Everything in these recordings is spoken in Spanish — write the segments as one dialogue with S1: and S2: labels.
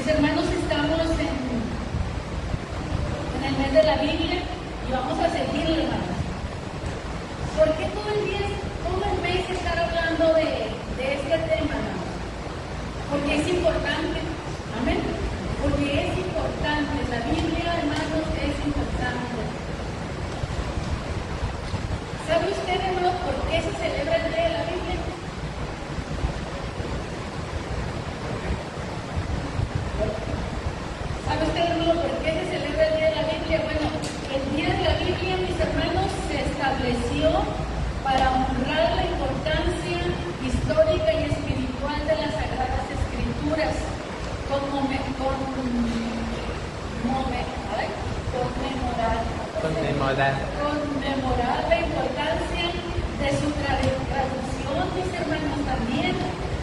S1: Mis hermanos, estamos en el mes de la Biblia y vamos a seguirle, hermanos. ¿Por qué todo el mes estar hablando de este tema, hermanos? Porque es importante, amén. Porque es importante, la Biblia, hermanos, es importante. ¿Sabe usted, hermano, por qué se celebra el Día de la Biblia? ¿Sabe usted, hermano, por qué se celebra el Día de la Biblia? Bueno, el Día de la Biblia, mis hermanos, se estableció para honrar la importancia histórica y espiritual de las Sagradas Escrituras, conmemorar la importancia de su traducción, mis hermanos, también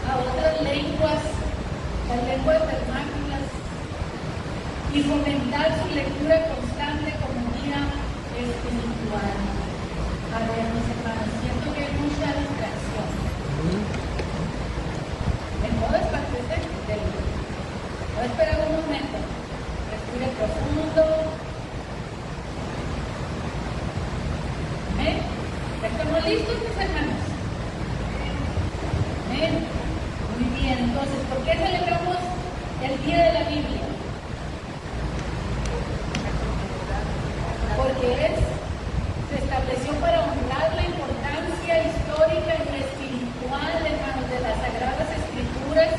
S1: a otras lenguas, las lenguas vernáculas, y fomentar su lectura constante como guía espiritual. A ver, mis hermanos, siento que hay mucha distracción. En todas partes del mundo. Voy a esperar un momento. Respire profundo. ¿Amén? ¿Estamos listos, mis hermanos? ¿Amén? Muy bien. Entonces, ¿por qué celebramos el Día de la Biblia? Porque se estableció para honrar la importancia histórica y espiritual, hermanos, de las Sagradas Escrituras,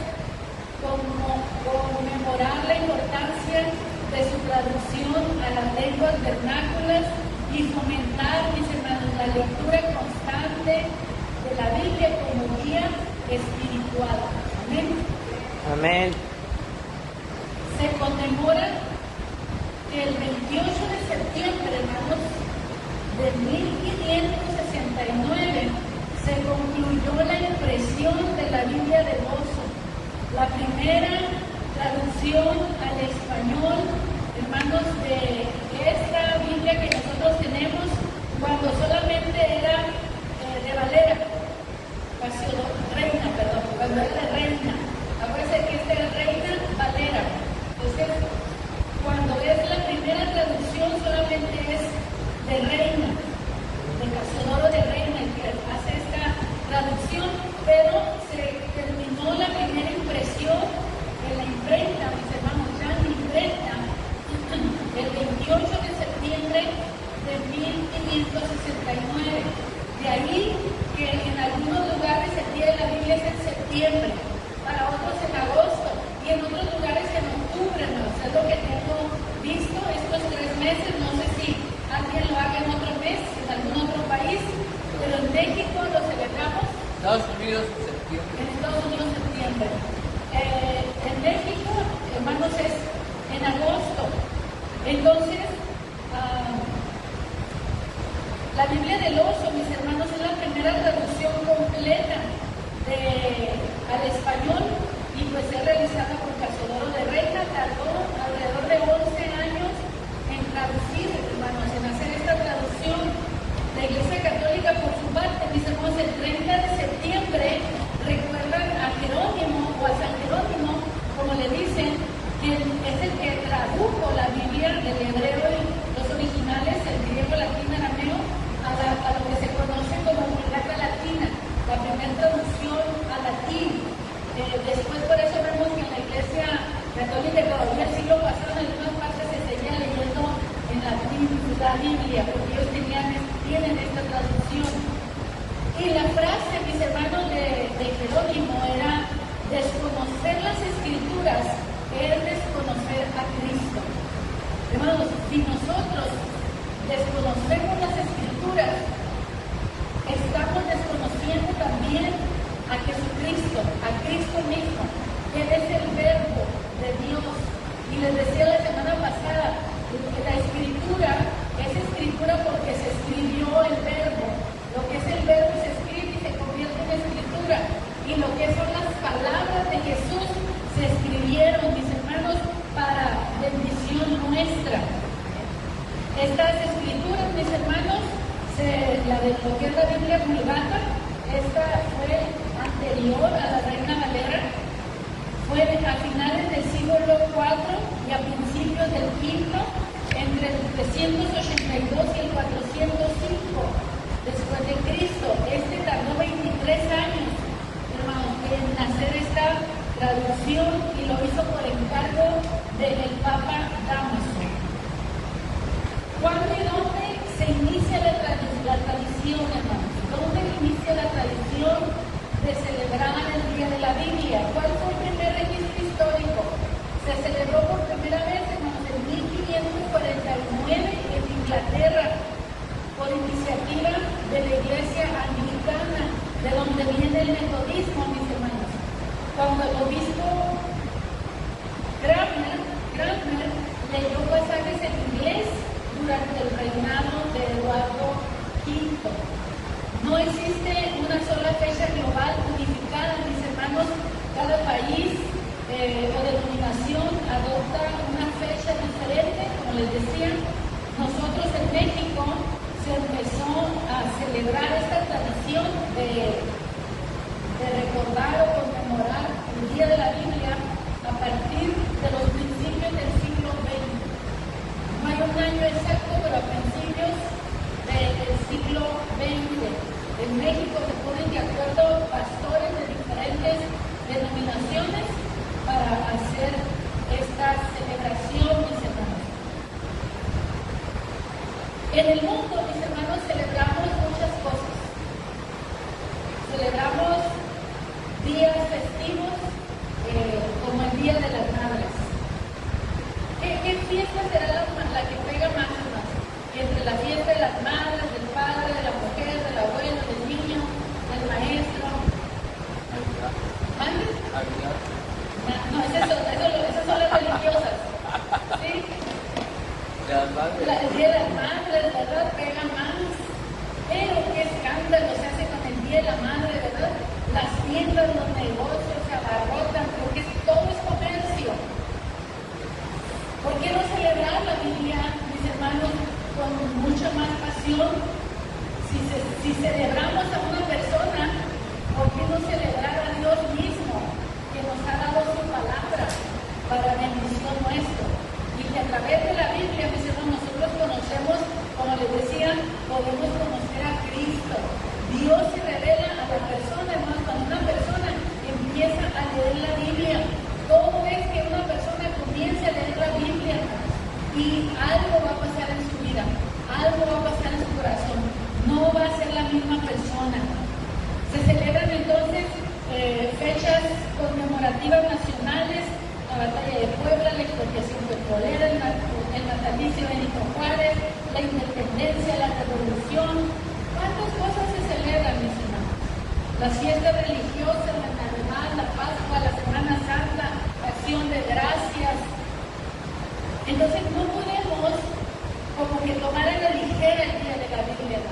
S1: como conmemorar la importancia de su traducción a las lenguas vernáculas y fomentar, mis hermanos, la lectura constante de la Biblia como guía espiritual. Amén. Amén. Se conmemora que el 28 de septiembre, hermanos, de 1569 se concluyó la impresión de la Biblia de Gozo, la primera traducción al español, hermanos, de esta Biblia que nosotros tenemos cuando solamente era de Valera, cuando era de Reina. Acuérdense que esta era Reina Valera. Entonces, cuando es la primera traducción solamente es de Reina, de Casiodoro de Reina, el que hace esta traducción, pero se terminó la primera impresión en la imprenta, mis hermanos, ya en la imprenta, el 28 de septiembre de 1569. De ahí que en algunos lugares el Día de la Biblia es en septiembre, para otros en agosto y en otros lugares en octubre, ¿no? Es lo que tengo visto estos 3 meses, no sé si alguien lo haga en otro mes, en algún otro país, pero en México lo celebramos.
S2: Estados Unidos en septiembre.
S1: En Estados Unidos en septiembre. En México, hermanos, es en agosto. Entonces, la Biblia del Oso, mis hermanos, es la primera traducción completa al español y pues es realizada por Casiodoro de Reina. Tardó alrededor de 11 años en traducir, hermanos, en hacer esta traducción. La Iglesia Católica, por su parte, mis hermanos, el 30 de septiembre recuerdan a Jerónimo o a San Jerónimo, como le dicen, quien es el que tradujo la Biblia del hebreo y los originales, el griego, latín, arameo, a lo que se conoce como Vulgata Latina, la primera traducción a latín. Después, por eso vemos que en la Iglesia Católica todavía el siglo pasado en algunas partes se seguía leyendo en latín la Biblia, porque ellos tienen esta traducción. Y la frase, mis hermanos, de Jerónimo era: desconocer las Escrituras es desconocer a Cristo. Hermanos, si nosotros desconocemos las Escrituras, estamos desconociendo también a Jesucristo, a Cristo mismo, que es el Verbo de Dios. Y les decía la semana pasada, que la Escritura es Escritura porque se escribió el Verbo. Lo que es el Verbo se escribe y se convierte en Escritura. Y lo que son las palabras de Jesús se escribieron, mis hermanos, para bendición nuestra. Estas Escrituras, mis hermanos, la de lo que es la Biblia Vulgata, esta fue anterior a la Reina Valera, Fue a finales del siglo IV y a principios del V, entre el 382 y el 405 después de Cristo. Este tardó 23 años, hermanos, en hacer esta traducción y lo hizo por encargo del Papa Dámaso. ¿Cuándo y dónde se inicia la tradición, hermanos? ¿Dónde inicia la tradición de celebrar el Día de la Biblia? ¿Cuál fue el primer registro histórico? Se celebró por primera vez, hermanos, en 1549 en Inglaterra, por iniciativa de la Iglesia Anglicana, de donde viene el metodismo, mis hermanos. Cuando el obispo Cranmer leyó pasajes en inglés durante el reinado de Eduardo V. No existe una sola fecha global unificada, mis hermanos. Cada país o denominación adopta una fecha diferente, como les decía. Nosotros en México se empezó a celebrar esta tradición de recordar o conmemorar el Día de la Biblia a partir de los principios del siglo XX. No hay un año exacto, pero a principios del siglo XX. En México se ponen de acuerdo pastores de diferentes denominaciones para hacer esta celebración, mis hermanos. En el mundo, mis hermanos, celebramos muchas cosas. Celebramos días festivos, como el Día de las Madres. ¿Qué fiesta será la que pega más, hermanos? Entre la fiesta de las madres, del padre, de la mujer, del abuelo, del niño, del maestro. ¿Mande? No, esas son las religiosas. ¿Sí? El Día de las Madres, ¿verdad? Pega más. Pero qué escándalo se hace con el Día de la Madre, ¿verdad? Las tiendas, los negocios se abarrotan porque todo es comercio. ¿Por qué no celebrar la Biblia, mis hermanos, con mucha más pasión? Si celebramos a una persona, ¿por qué no celebrar a Dios mismo, que nos ha dado su palabra para bendición nuestra? Y que a través de la Biblia, mis hermanos, nosotros conocemos, como les decía, podemos conocer a Cristo. Dios se revela a la persona, hermanos. Cuando una persona empieza a leer la Biblia, todo es que una persona comience a leer la Biblia, y algo va a pasar en su vida, algo va a pasar en su corazón. No va a ser la misma persona. Se celebran entonces fechas conmemorativas nacionales: la batalla de Puebla, la expropiación petrolera, el natalicio de Benito Juárez, la independencia, la revolución. ¿Cuántas cosas se celebran, mis hermanos? Las fiestas religiosas, la Navidad, la Pascua, la Semana Santa, Acción de Gracias. Entonces no podemos como que tomar a la ligera el Día de la Biblia.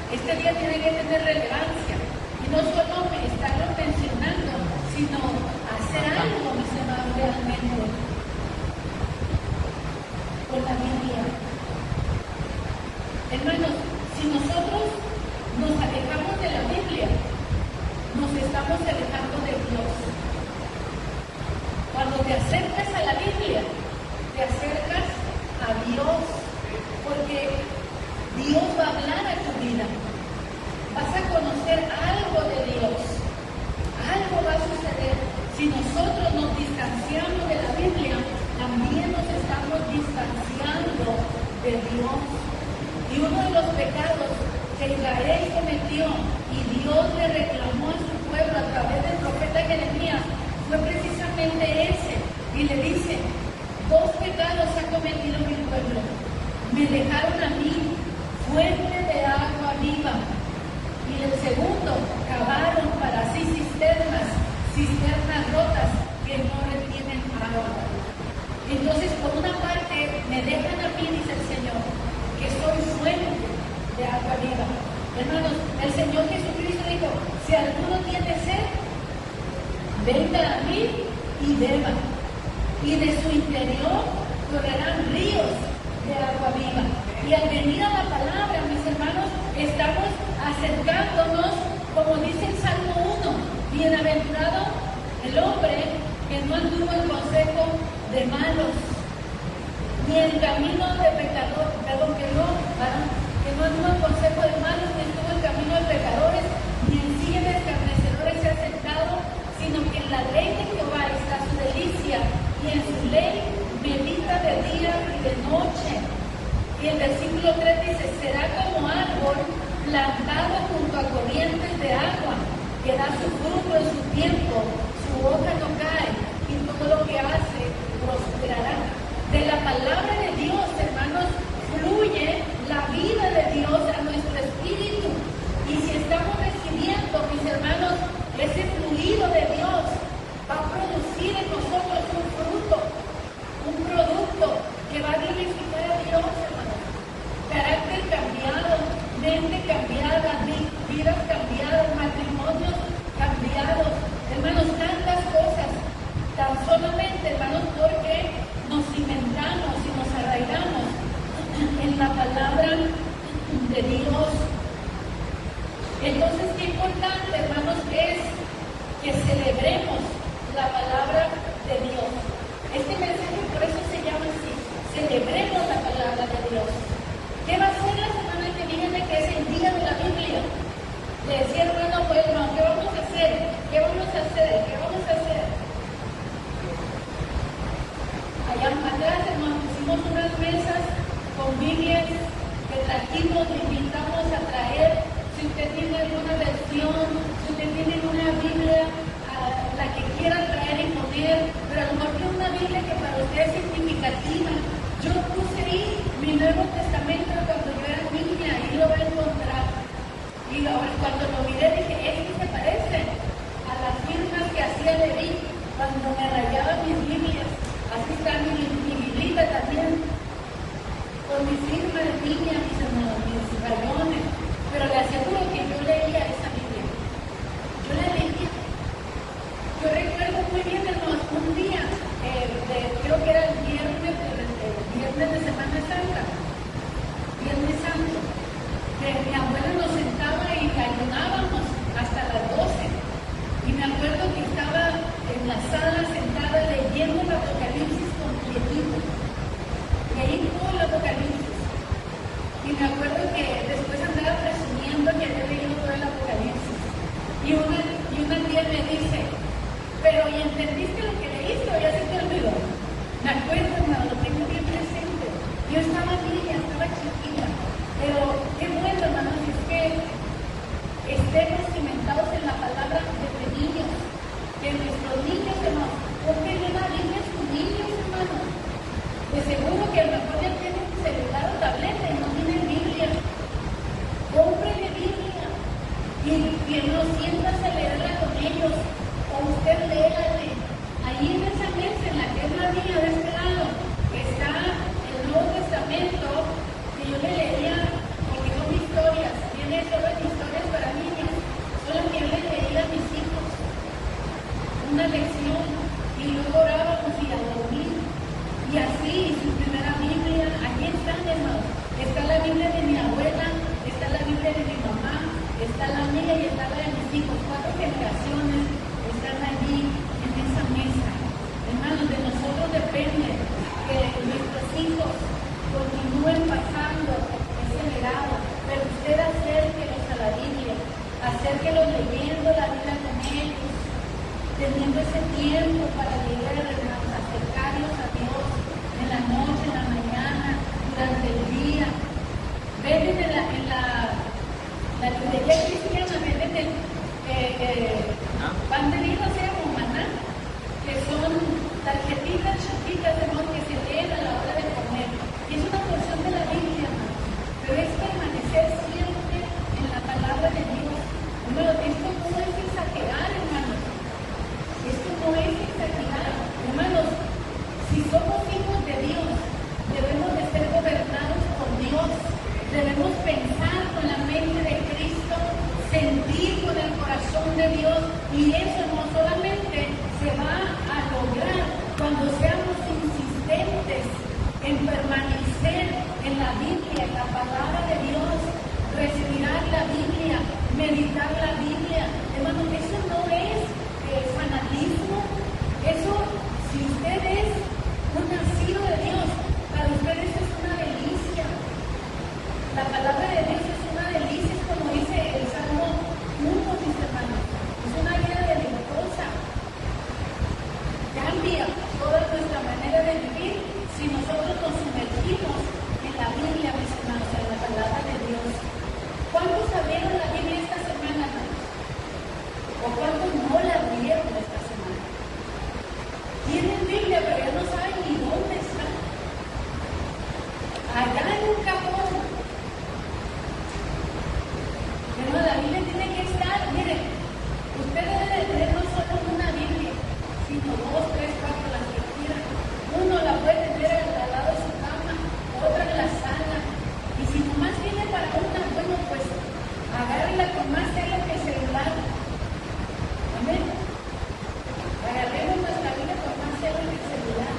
S1: Este día tiene que tener relevancia, y no solo estarlo mencionando, sino hacer algo, mis hermanos, realmente con la Biblia. Hermanos, si nosotros nos alejamos de la Biblia, nos estamos alejando de Dios. Cuando te acercas a la Biblia, te acercas a Dios, porque Dios va a hablar a tu vida. Vas a conocer algo de Dios. Algo va a suceder. Si nosotros nos distanciamos de la Biblia, también nos estamos distanciando de Dios. Y uno de los pecados que Israel cometió y Dios le reclamó a su pueblo a través del profeta Jeremías fue precisamente ese. Y le dice: dos pecados ha cometido mi pueblo. Me dejaron a mí fuente de agua viva. Y el segundo, cavaron para sí cisternas rotas que no retienen agua. Entonces, por una parte, me dejan a mí, dice el Señor, que soy fuente de agua viva. Hermanos, el Señor Jesucristo dijo: si alguno tiene sed, venga a mí y beba. Y de su interior correrán ríos de agua viva. Y al venir a la palabra, mis hermanos, estamos acercándonos, como dice el Salmo 1, bienaventurado el hombre que no anduvo en consejo de malos, ni en camino de pecadores, que no anduvo en consejo de malos, ni estuvo en camino de pecadores, ni en silla de escarnecedores se ha sentado, sino que en la ley de Jehová está su delicia, y en su ley medita de día y de noche. Y el versículo 3 dice, será como árbol plantado junto a corrientes de agua, que da su fruto en su tiempo, su hoja no cae, y todo lo que hace prosperará. De la palabra de Dios, hermanos, fluye la vida de Dios a nuestro espíritu. Y si estamos recibiendo, mis hermanos, ese fluido de Dios va a producir en nosotros un fruto, un producto que va a glorificar a Dios, hermanos. Carácter cambiado, mente cambiada, vidas cambiadas, matrimonios cambiados, hermanos, tantas cosas, tan solamente, hermanos, porque nos cimentamos y nos arraigamos en la palabra de Dios. Entonces, qué importante, hermanos, es que celebremos la palabra de Dios. Este mensaje por eso se llama así, celebremos la palabra de Dios. ¿Qué va a ser la semana que viene, que es el día de la Biblia? Le decía, hermano, bueno, ¿qué vamos a hacer? ¿Qué vamos a hacer? ¿Qué vamos a hacer? Allá atrás nos pusimos unas mesas con Biblias que trajimos, le invitamos a traer. Si usted tiene alguna versión, si usted tiene una Biblia, la que quiera traer y poner, pero a lo mejor tiene una Biblia que para usted es significativa. Yo puse ahí mi Nuevo Testamento cuando yo era niña, ahí lo va a encontrar. Y ahora cuando lo miré dije, este se parece a las firmas que hacía Leví cuando me rayaba mis Biblias. Así está mi Biblita también, con mi firma de niña, mis hermanos, mis rayones. Pero le aseguro que yo leía esa Biblia. Yo la leía. Yo recuerdo muy bien, hermanos, un día, creo que era el viernes de Semana Santa, Viernes Santo, que mi abuela nos sentaba y ayunábamos hasta las 12. Y me acuerdo que estaba en la sala sentada leyendo el Apocalipsis completito. Leí todo el Apocalipsis. Y me acuerdo que después andaba presumiendo que había leído todo el Apocalipsis. Y una tía me dice, pero ¿y entendiste lo que leíste o ya se te olvidó? Me acuerdo, hermano, lo tengo bien presente. Yo estaba niña, estaba chiquita. Pero qué bueno, hermanos, es que estemos cimentados en la palabra desde niños. Que nuestros niños, hermanos, pongan una Biblia a sus niños, hermanos. De seguro que a lo mejor ya tienen celular o tableta y no tienen Biblia. Cómprele Biblia y que no sientas a leerla con ellos. O usted léale. Ahí en esa mesa, en la que es la mía de este lado, está el Nuevo Testamento que yo le leía, porque son historias. Tiene solo historias para niños. Solo que yo le leía a mis hijos. Una lección y luego orábamos y a dormir. Y así, su primera Biblia, aquí están, hermanos. Está la Biblia de mi abuela, está la Biblia de mi mamá, está la mía y está la de mis hijos. 4 generaciones están allí en esa mesa. Hermanos, de nosotros depende que nuestros hijos continúen pasando ese legado, pero usted acérquelos a la Biblia, acérquelos leyendo la Biblia con ellos, teniendo ese tiempo para leer, hermanos, acercarlos a Dios en la noche, en la mañana, durante el día. Venden en la librería cristiana, venden pan de vida, sea como maná, que son tarjetitas chiquitas, hermanos, que se leen a la hora de comer. Y es una porción de la Biblia, hermanos. Pero es permanecer siempre en la palabra de Dios. Bueno, esto no es exagerar, hermanos. Esto no es exagerar. Hermanos, si somos hijos de Dios, debemos de ser gobernados por Dios. Debemos pensar con la mente de Cristo, sentir con el corazón de Dios. Y eso no solamente se va a lograr cuando manera de vivir si nosotros nos sumergimos en la Biblia, mis hermanos, en la palabra de Dios. ¿Cuántos abrieron la Biblia esta semana, hermanos? ¿O cuántos no la abrieron esta semana? Tienen Biblia, pero ya no saben ni dónde está. Allá en un cajón. Pero la Biblia tiene que estar, miren, usted debe de tener no solo una Biblia, sino 2, 3, 4, las que quieran. Uno la puede tener al lado de su cama, otra en la sala. Y si nomás viene para una, bueno, pues agárrela con más serio que el celular. Amén. Agarremos nuestra Biblia con más serio que el celular.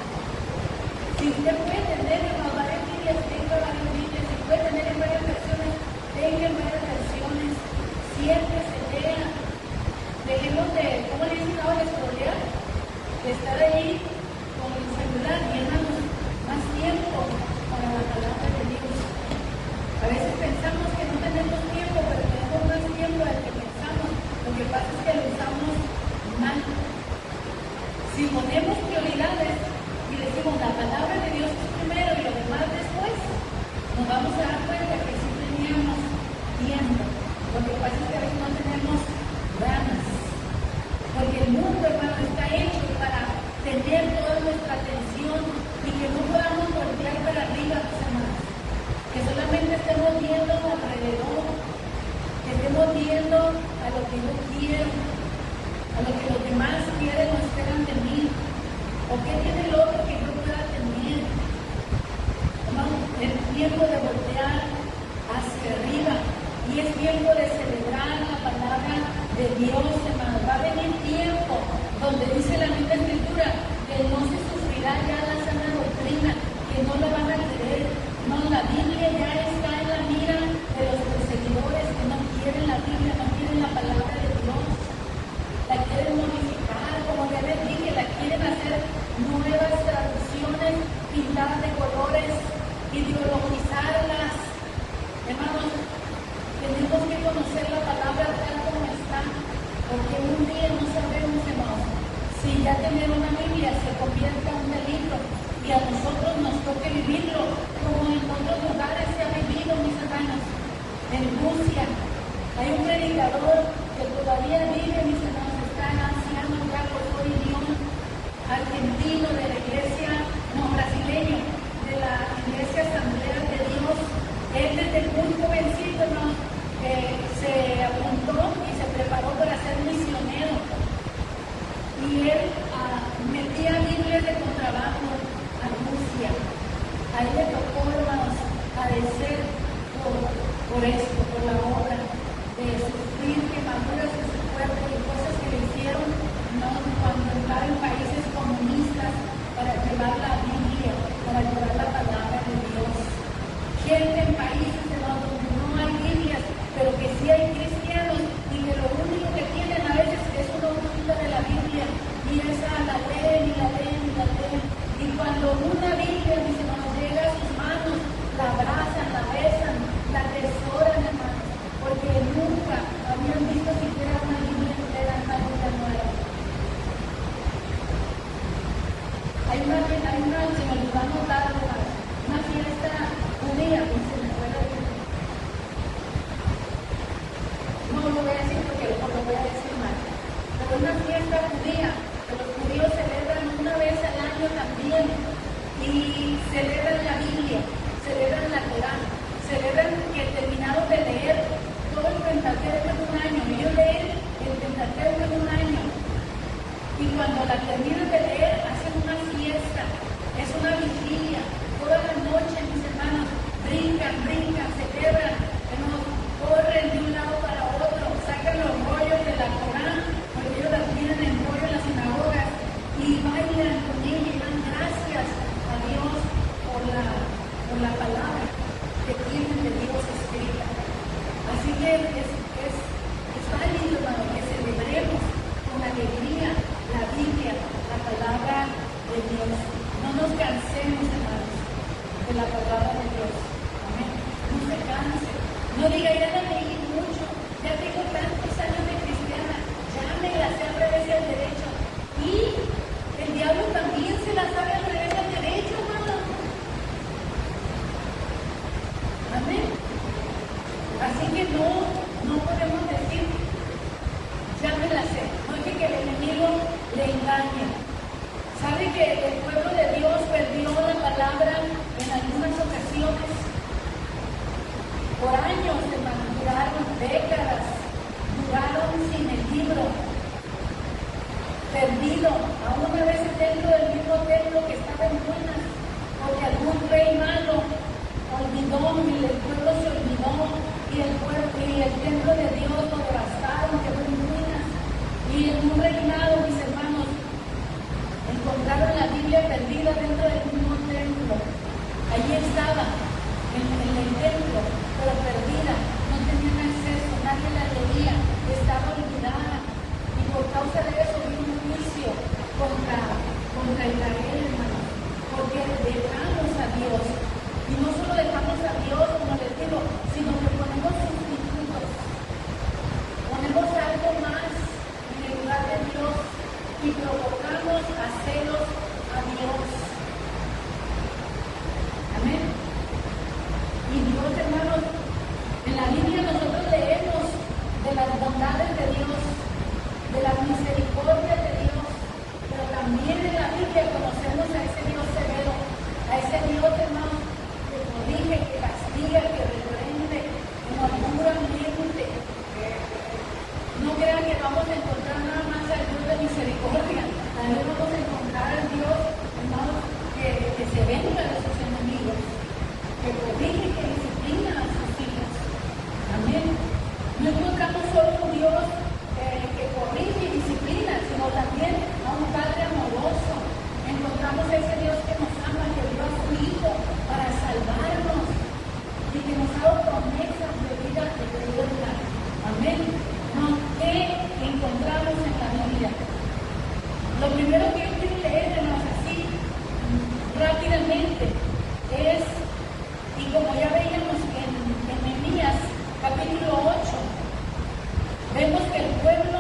S1: Si usted puede tener en varias Biblias, tenga varias Biblias. Si puede tener en varias versiones, tenga en varias versiones. Siéntese, lea. Dejemos de, ¿cómo le dicen ahora? Escrolear. De estar ahí con el celular y hermanos, más tiempo para la palabra de Dios. A veces pensamos que no tenemos tiempo, pero tenemos más tiempo del que pensamos. Lo que pasa es que lo usamos mal. Si ponemos prioridades y decimos la palabra de Dios es primero y lo demás después, nos vamos a dar cuenta que sí teníamos tiempo. Lo que pasa es que a veces no tenemos ganas. Porque el mundo, hermano, está hecho para tener toda nuestra atención y que no podamos voltear para arriba, mis hermanos. Que solamente estemos viendo alrededor, que estemos viendo a lo que yo quiero, a lo que los demás quieren o esperan de mí, o qué tiene el otro que yo pueda tener. Hermano, es tiempo de voltear hacia arriba y es tiempo de celebrar la palabra de Dios, hermano. Va a venir tiempo donde dice la misma Escritura que no se sufrirá ya la sana doctrina, que no lo van a querer. No, la Biblia ya está en la mira de los perseguidores que no quieren la Biblia, no quieren la palabra de Dios. La quieren modificar, como ya les dije, la quieren hacer nuevas traducciones pintadas de colores, ideologizarlas. Hermanos, tenemos que conocer la palabra tal como está, porque un día no sabemos, hermanos, si ya tener una Biblia se convierta en un delito y a nosotros nos toque vivirlo como en otros lugares se ha vivido, mis hermanos. En Rusia hay un predicador que todavía vive, mis hermanos, está anciano ya por todo idioma, argentino de la iglesia, no, brasileño, de la iglesia Asamblea de Dios. Él desde muy jovencito, ¿no? Se apuntó y se preparó para ser misionero. Y él metía Biblias de contrabando a Rusia. A él le tocó, hermanos, padecer por esto, por la obra, de sufrir quemaduras en su cuerpo y cosas que le hicieron, ¿no? Cuando estaba en países comunistas para llevar la Biblia, para llevar la palabra de Dios. Gente en países en donde no hay Biblias, pero que sí hay cristianos y que lo único que tienen a veces es una hojita de la Biblia y esa la leen y la leen y la leen. Y cuando una Biblia, mis hermanos, llega a sus manos, la abrazan, la besan, la atesoran, hermanos, porque nunca habían visto siquiera una Biblia entera, una Biblia nueva. Hay una, se me olvidó anotar, hermanos, una fiesta judía, se me fue la Biblia. No lo voy a decir porque lo voy a decir mal. Pero una fiesta judía que los judíos celebran una vez al año también y celebran la Biblia, celebran la Corán, celebran que terminaron de leer todo el Pentateuco en un año. Ellos leen el Pentateuco en un año y cuando la terminan de leer hacen una fiesta, es una vigilia, toda la noche, mis hermanos, brincan, celebran, corren de un lado para otro, sacan los rollos de la Corán, porque ellos las tienen en rollo en las sinagogas, y bailan con ella y dan gracias a Dios por la palabra que tienen de Dios escrita. Así que es válido, hermano, que celebremos con alegría la Biblia, la palabra de Dios. No nos cansemos, hermanos, de la palabra de Dios. Amén. No se canse. No diga, ya la leí mucho, ya tengo tantos años de cristiana, ya me la sé al revés y al derecho. Y el diablo también se la sabe al revés y al que el pueblo de Dios perdió la palabra en algunas ocasiones. Por años, hermanos, duraron décadas, duraron sin el libro, perdido, aún a veces dentro del mismo templo que estaba en ruinas, porque algún rey malo olvidó y el pueblo se olvidó y el templo de Dios lo devastaron, quedó en ruinas. Y en un reinado, mis hermanos, encontraron la Biblia perdida dentro del mismo templo. Allí estaba, en el templo, pero perdida, no tenían acceso, nadie la leía, estaba olvidada. Y por causa de eso vino un juicio contra Israel, hermanos, porque dejamos a Dios. Y no solo dejamos a Dios, como les digo, sino que ponemos sustitutos. Ponemos algo más en el lugar de Dios y provocamos a celos a Dios. Amén. Y Dios, hermanos, en la Biblia nosotros leemos de las bondades de Dios, de las misericordias de Dios, pero también en la Biblia conocemos a ese Dios severo, a ese Dios, hermano, que corrige, que castiga, que reprende, amarguramente. No crean que vamos a encontrar nada más al Dios de misericordia, también vamos a encontrar al Dios, hermano, que se venga de sus enemigos, que corrige, que disciplina a sus hijos. Amén. No encontramos solo un Dios que corrige y disciplina, sino también a un Padre amoroso. Encontramos a ese Dios que nos ama, que dio a su Hijo para salvarnos y que nos ha dado promesas de vida eterna. Amén. ¿No? ¿Qué encontramos en la Biblia? Lo primero que yo quiero leernos así rápidamente es, y como ya veíamos en Nehemías capítulo 8, vemos que el pueblo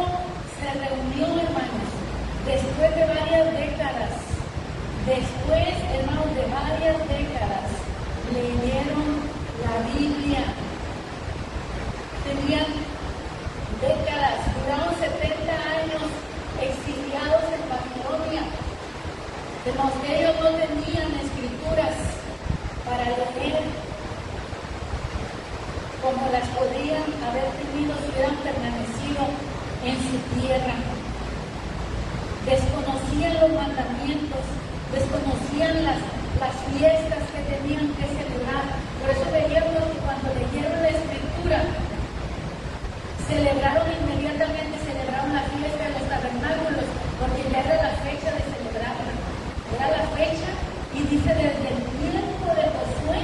S1: se reunió, hermanos, después de varias décadas. Después, hermanos, de varias décadas, leyeron la Biblia. Tenían décadas, duraron 70 años exiliados en Babilonia, de los que ellos no tenían escrituras para leer como las podrían haber tenido si hubieran permanecido en su tierra. Desconocían los mandamientos, desconocían las fiestas que tenían que celebrar. Por eso veíamos que cuando leyeron la escritura, celebraron inmediatamente, celebraron la fiesta de los tabernáculos, porque ya era la fecha de celebrarla. Era la fecha, y dice, desde el tiempo de Josué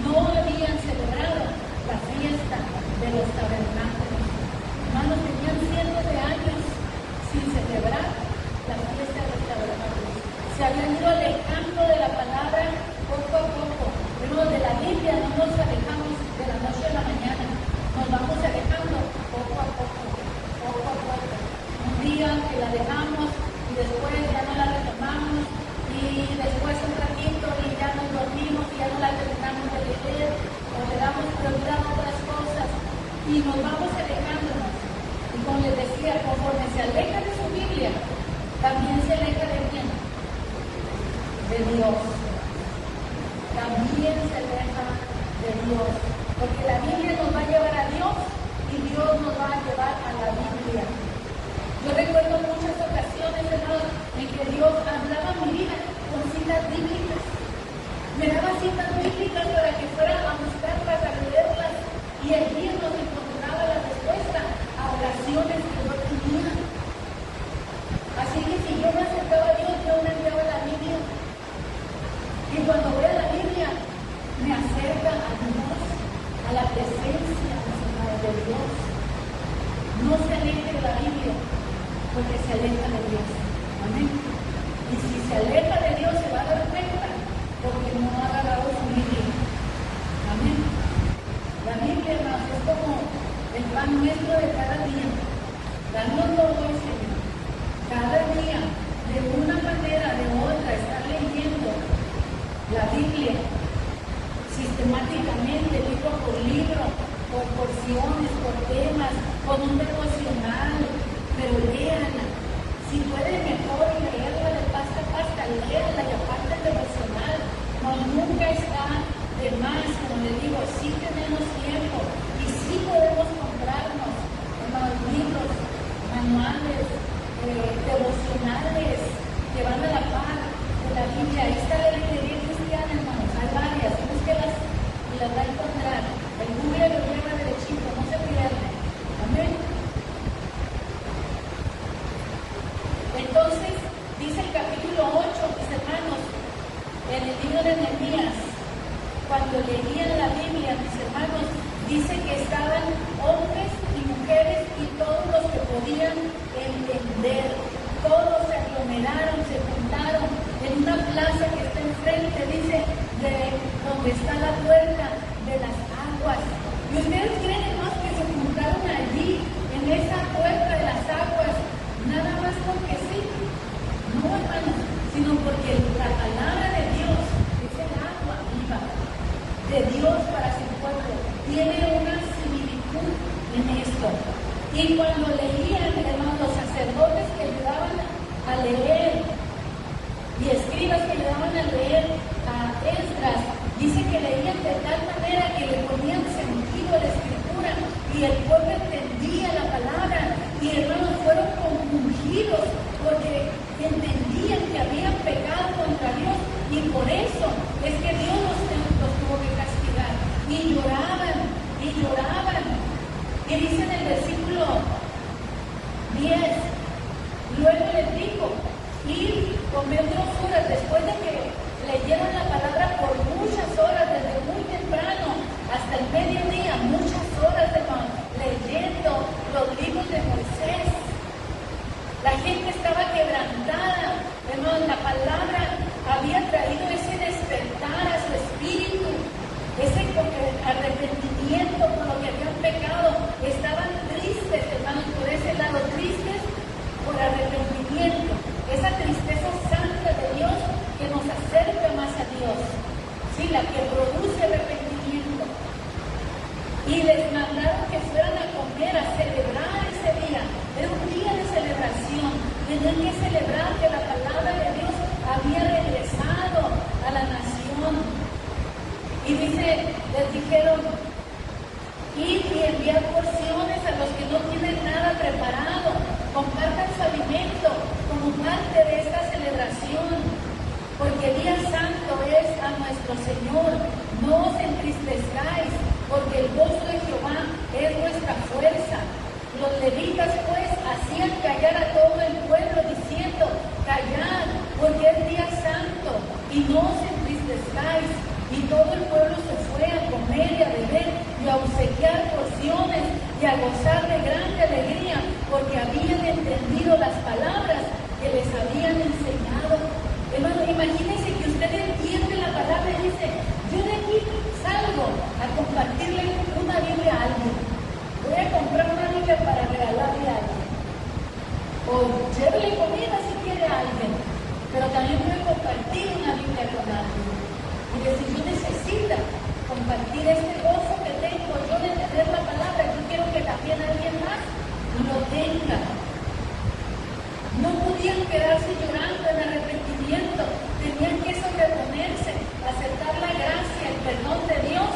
S1: no habían celebrado la fiesta de los tabernáculos. Hermanos, tenían cientos de años sin celebrar la fiesta de los tabernáculos. Se habían ido alejando de la palabra poco a poco. Pero de la Biblia no nos alejamos de la noche a la mañana. Nos vamos alejando poco a poco, poco a poco. Un día que la dejamos y después ya no la retomamos y después un ratito y ya nos dormimos y ya no la terminamos de leer o le damos prioridad a otras cosas y nos vamos alejándonos. Y como les decía, conforme se aleja de su Biblia, también se aleja de quién? De Dios. También se aleja de Dios. Porque la Biblia nos va a llevar a Dios y Dios nos va a llevar a la Biblia. Yo recuerdo muchas ocasiones, hermanos, en que Dios hablaba a mi vida con citas bíblicas. Me daba citas bíblicas para que fuera a buscarlas, a leerlas, y allí nos encontraba la respuesta a oraciones que yo tenía. Así que si yo me acercaba a Dios, yo me enviaba la Biblia. Y cuando voy a la Biblia, me acerca a Dios, a la presencia de Dios. No se aleje de la Biblia, porque se aleja de Dios. Amén. Y si se aleja de Dios, se va a dar cuenta, porque no ha agarrado su Biblia. Amén. La Biblia, hermanos, es como el pan nuestro de cada día. Dándolo hoy, Señor. Cada día, de una manera, de otra, estar leyendo la Biblia sistemáticamente, libro por libro, por porciones, por temas, con un devocional, pero léanla. Si puede, mejor leerla de pasta a pasta, la Biblia. Ahí está la librería cristiana, hermanos. Hay varias. Búsquelas y las va a encontrar. El Google lo lleva derechito, no se pierde. Amén. Entonces, dice el capítulo 8, mis hermanos, en el libro de Nehemías, cuando leían la Biblia, mis hermanos, dice que estaban hombres y mujeres y todos los que podían entender. Todos se aglomeraron, se juntaron en una plaza que está enfrente, dice, de donde está la puerta de las aguas. ¿Y ustedes creen, hermanos, que se juntaron allí, en esa puerta de las aguas, nada más porque sí? No, hermanos, sino porque la palabra de Dios es el agua viva de Dios para su pueblo. Tiene una similitud en esto. Y cuando leían, hermanos, los sacerdotes que ayudaban a leer y escribas que ayudaban a leer a Esdras, dice que leían de tal manera que le ponían sentido a la escritura y el pueblo entendía la palabra. Y hermanos, fueron compungidos porque entendían que habían pecado contra Dios y por eso es que Dios los tuvo que castigar. Y lloraban, y lloraban. Y dice en el versículo 10, luego les dijo, ir, comer grosuras, después de que leyeron la palabra por muchas horas, desde muy temprano hasta el mediodía, muchas horas de leyendo los libros de Moisés. La gente estaba quebrantada, hermanos, la palabra había traído ese despertar a su espíritu, ese arrepentimiento por lo que habían pecado. Estaban tristes, hermanos, por ese lado, tristes por arrepentimiento, esa tristeza santa de Dios que nos acerca más a Dios, sí, la que produce arrepentimiento. Y les mandaron que fueran a comer, a celebrar ese día. Era un día de celebración, tenían que celebrar que la palabra de Dios había regresado a la nación. Y dice, les dijeron, ir y enviar porciones a los que no tienen nada preparado, compartan su alimento como parte de esta celebración, porque día santo es a nuestro Señor. No os entristezcáis, porque el gozo de Jehová es nuestra fuerza. Los levitas pues hacían callar a todo el pueblo diciendo, callad, porque es día santo, y no os entristezcáis. Y todo el pueblo se fue a comer y a beber y a obsequiar porciones y a gozar de grande alegría, porque habían entendido las palabras que les habían enseñado. Hermano, imagínense que usted entiende la palabra y dice, yo de aquí salgo a compartirle una Biblia a alguien. Voy a comprar una Biblia para regalarle a alguien. O llévele comida si quiere a alguien. Pero también voy a compartir una Biblia con alguien. Y si yo necesito compartir este gozo que tengo yo de tener la palabra, yo quiero que también alguien más lo tenga. No podían quedarse llorando en arrepentimiento, tenían que sobreponerse, aceptar la gracia, el perdón de Dios,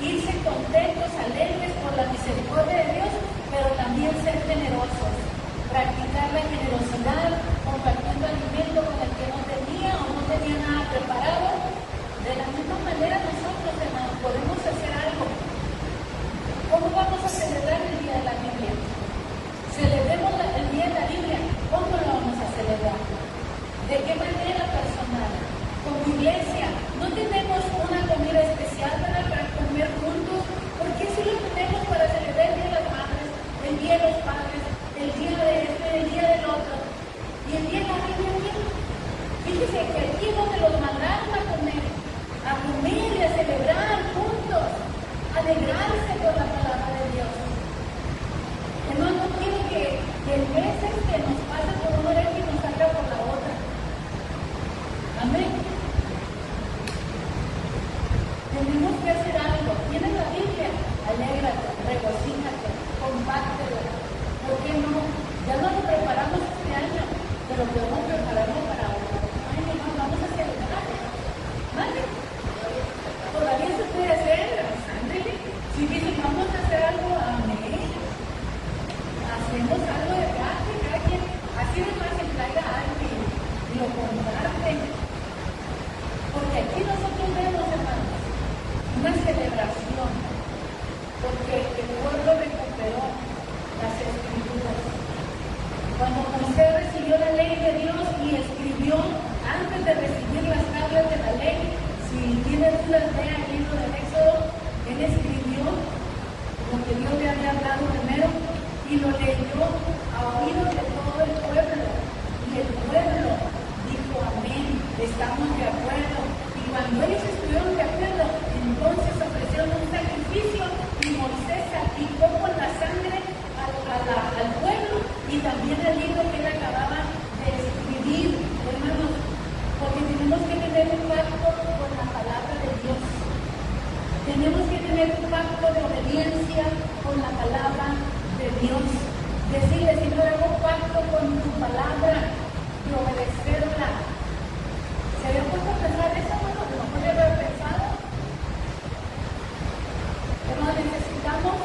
S1: irse contentos, alegres por la misericordia de Dios, pero también ser generosos, practicar la generosidad, compartiendo alimento con el que no tenía o no tenía nada preparado. De la misma manera nosotros, hermanos, podemos hacer algo. ¿Cómo vamos a celebrar el Día de la Biblia? Celebremos el Día de la Biblia. ¿Cómo lo vamos a celebrar? ¿De qué manera personal? Como iglesia, no tenemos una comida especial para comer juntos. ¿Por qué si lo tenemos para celebrar el Día de las Madres, el Día de los Padres, el Día de este, el Día del otro? ¿Y el Día de la Biblia? Fíjese que aquí es donde los mandaron a comer y a celebrar juntos, alegrarse por la palabra de Dios. Hermano, no quiero que el mes nos pase por una oreja y nos salga por la otra. Amén. Tenemos que hacer algo. ¿Tienes la Biblia? Alégrate, regocíjate, compártela. ¿Por qué no? Ya no lo preparamos este año, pero podemos prepararlo para otro. Ay, hermano, vamos a celebrar. ¿Vale? Todavía se puede hacer, ándale. Si dicen, vamos a hacer algo, amén. Hacemos algo de viaje, cada quien, así de fácil, traiga a alguien y lo comparte. las vea el libro del Éxodo, él escribió lo que Dios le había hablado primero y lo leyó a oídos de todo el pueblo. Y el pueblo dijo amén, estamos de acuerdo. Y cuando ellos estuvieron de acuerdo, entonces ofrecieron un sacrificio y Moisés aplicó con la sangre al pueblo y también al libro que él acababa de escribir, hermanos, porque tenemos que tener un pacto con la palabra de Dios. Tenemos que tener un pacto de obediencia con la palabra de Dios. Decirle, Señor, hago un pacto con tu palabra de obedecerla. ¿Se había puesto a pensar eso? Bueno, que no podía haber pensado. Pero necesitamos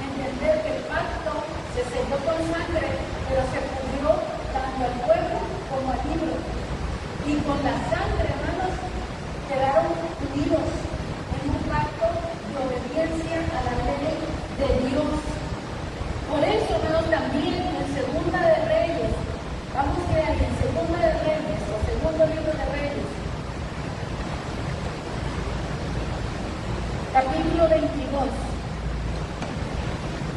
S1: entender que el pacto se selló con sangre, pero se cubrió tanto al pueblo como al libro. Y con la sangre, hermanos, quedaron unidos en un pacto de obediencia a la ley de Dios. Por eso, hermanos, también en Segunda de Reyes, vamos a ver en Segunda de Reyes, o segundo libro de Reyes, capítulo 22.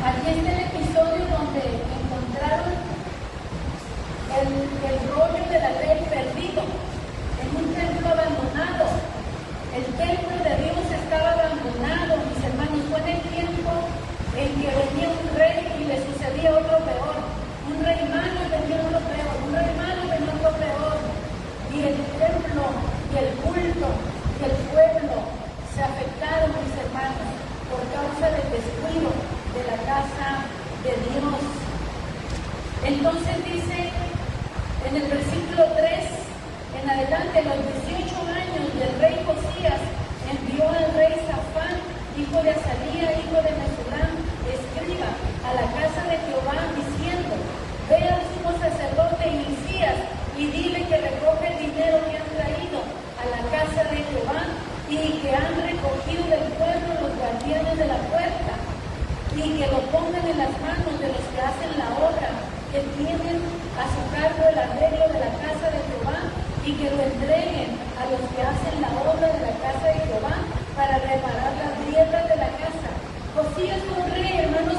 S1: Aquí está el episodio donde encontraron el rollo de la ley perdido en un templo abandonado. El templo de Dios estaba abandonado, mis hermanos. Fue en el tiempo en que venía un rey y le sucedía otro peor. Un rey malo y venía otro peor. Un rey malo y venía otro peor. Y el templo y el culto y el pueblo se afectaron, mis hermanos, por causa del descuido de la casa de Dios. Entonces dice en el versículo 3 en adelante, a los 18 años del rey Josías envió al rey Safán, hijo de Azalía, hijo de Mesulam, escriba, a la casa de Jehová, diciendo: ve al sumo sacerdote Hilcías y dile que recoge el dinero que han traído a la casa de Jehová y que han recogido del pueblo los guardianes de la puerta, y que lo pongan en las manos de los que hacen la obra, que tienen a su cargo el arreglo de la casa de Jehová, y que lo entreguen a los que hacen la obra de la casa de Jehová para reparar las grietas de la casa. Josías fue un rey, hermanos,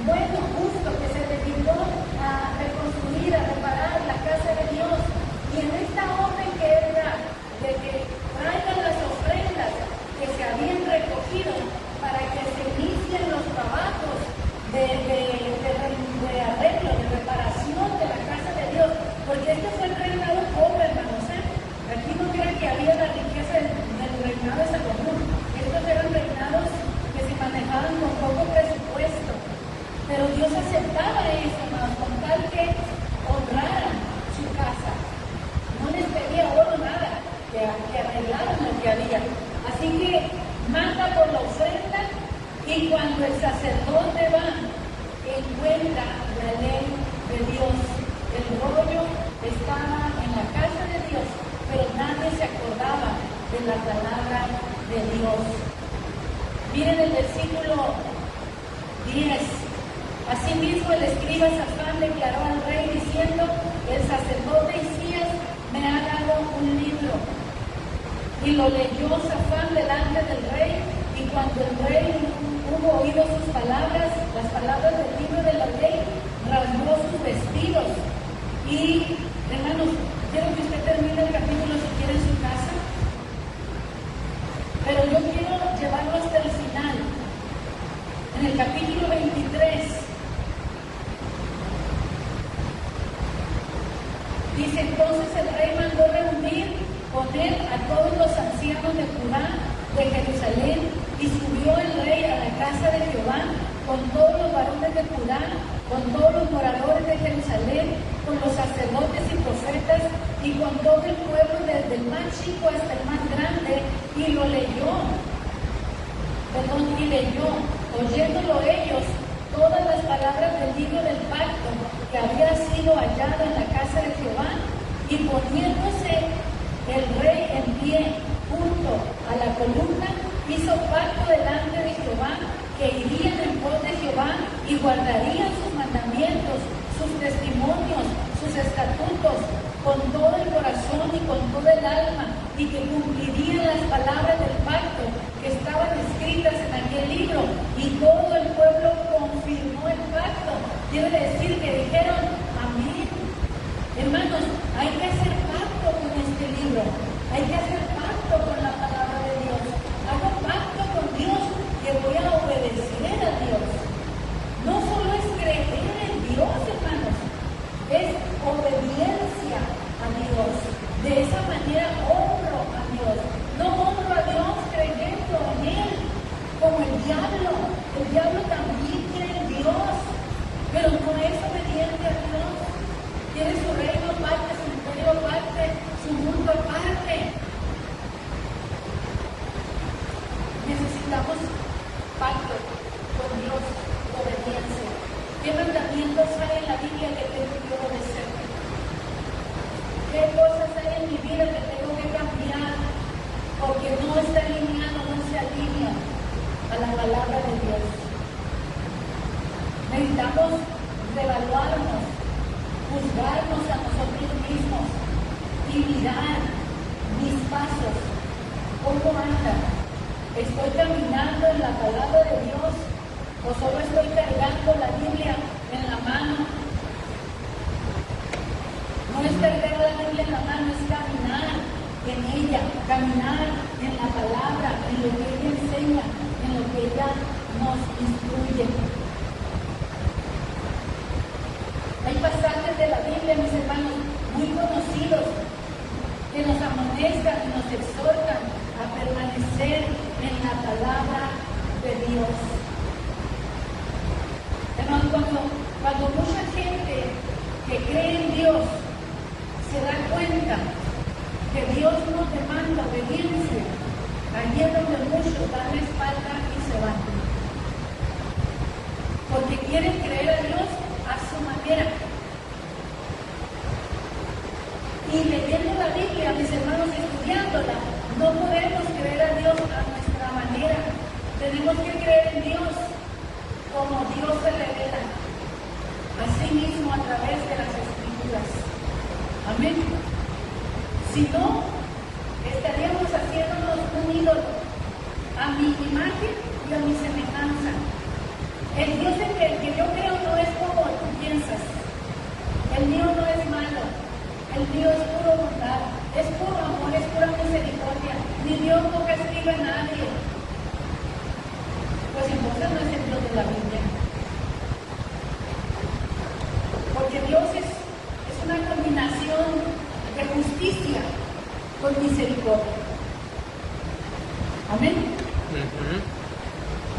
S1: bueno, justo, que se dedicó a reconstruir, a reparar la casa de Dios. Y en esta orden que él da, de que traigan las ofrendas que se habían recogido para que se inicien los trabajos de arreglo, de reparación de la casa de Dios, porque este fue el reinado pobre, hermanos. Aquí no crean que había la riqueza del reinado de Salomón. Estos eran reinados que se manejaban con poco presupuesto, pero Dios aceptaba eso, hermanos, con tal que honraran su casa. No les pedía oro nada, que arreglaran lo que había. Así que manda por la ofrenda, y cuando el sacerdote va, encuentra la ley de Dios. El rollo estaba en la casa de Dios, pero nadie se acordaba de la palabra de Dios. Miren el versículo 10. Asimismo el escriba Safán declaró al rey diciendo: el sacerdote Hilcías me ha dado un libro. Y lo leyó Safán delante del rey, y cuando el rey hubo oído sus palabras, las palabras del libro de la ley, rasgó sus vestidos. Y, hermanos, quiero que usted termine el capítulo si quiere en su casa, pero yo quiero llevarlo hasta el final. En el capítulo 23, dice: entonces el rey mandó poner a todos los ancianos de Judá, de Jerusalén, y subió el rey a la casa de Jehová con todos los varones de Judá, con todos los moradores de Jerusalén, con los sacerdotes y profetas, y con todo el pueblo, desde el más chico hasta el más grande, y lo leyó. Y leyó, oyéndolo ellos, todas las palabras del libro del pacto que había sido hallado en la casa de Jehová, y poniéndose el rey en pie junto a la columna, hizo pacto delante de Jehová, que irían en pos de Jehová y guardarían sus mandamientos, sus testimonios, sus estatutos, con todo el corazón y con todo el alma, y que cumplirían las palabras del pacto que estaban escritas en aquel libro, y todo el pueblo confirmó el pacto. Quiere decir que dijeron amén. Hermanos, hay que hacer pacto con este libro, hay que hacer pacto con la palabra de Dios. Hago pacto con Dios que voy a obedecer a Dios. No solo es creer en Dios, hermanos, es obediencia a Dios. De esa manera honro a Dios. No honro a Dios creyendo en Él, como el diablo. El diablo también cree en Dios, pero no es obediente a Dios. Tiene su reino aparte, su imperio aparte, su mundo aparte. Necesitamos pacto con Dios, obediencia. ¿Qué mandamientos hay en la Biblia que tengo que obedecer? ¿Qué cosas hay en mi vida que tengo que cambiar? Porque no está alineado, no se alinea a la palabra de Dios. Necesitamos reevaluarnos, juzgarnos a nosotros mismos y mirar mis pasos. ¿Cómo andan? ¿Estoy caminando en la palabra de Dios o solo estoy cargando la Biblia en la mano? No es cargar la Biblia en la mano, es caminar en ella, caminar en la palabra, en lo que ella enseña, en lo que ella nos instruye. Hay pasajes de la Biblia, mis hermanos, muy conocidos, que nos amonestan y nos exhortan a permanecer en la palabra de Dios. Hermanos, cuando mucha gente que cree en Dios se da cuenta que Dios nos demanda obediencia, allí es donde muchos dan la espalda y se van. Porque quieren creer a Dios a su manera. Y leyendo la Biblia, mis hermanos, estudiándola, no podemos creer a Dios a nuestra manera. Tenemos que creer en Dios como Dios se revela, así mismo a través de las Escrituras. Amén. Si no, estaríamos haciéndonos un ídolo a mi imagen y a mi semejanza. El Dios en el que yo creo no es como tú piensas. El mío no es malo. El mío es puro bondad, es puro amor, es pura misericordia. Mi Dios no castiga a nadie. Pues entonces no es el Dios de la Biblia. Porque Dios es una combinación de justicia con misericordia. Amén.